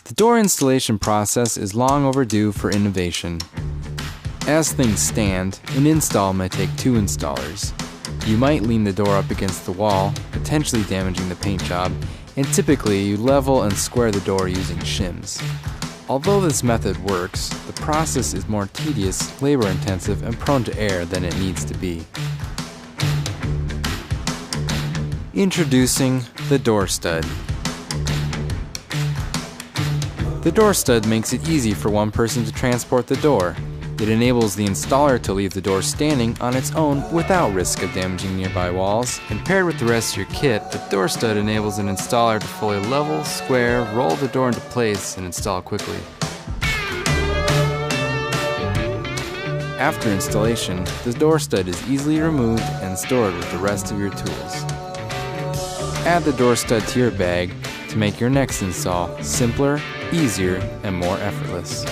The door installation process is long overdue for innovation. As things stand, an install may take 2 installers. You might lean the door up against the wall, potentially damaging the paint job, and typically you level and square the door using shims. Although this method works, the process is more tedious, labor-intensive, and prone to error than it needs to be. Introducing the door stud. The door stud makes it easy for one person to transport the door. It enables the installer to leave the door standing on its own without risk of damaging nearby walls, and paired with the rest of your kit, the door stud enables an installer to fully level, square, roll the door into place, and install quickly. After installation, the door stud is easily removed and stored with the rest of your tools. Add the door stud to your bag to make your next install simpler, easier, and more effortless.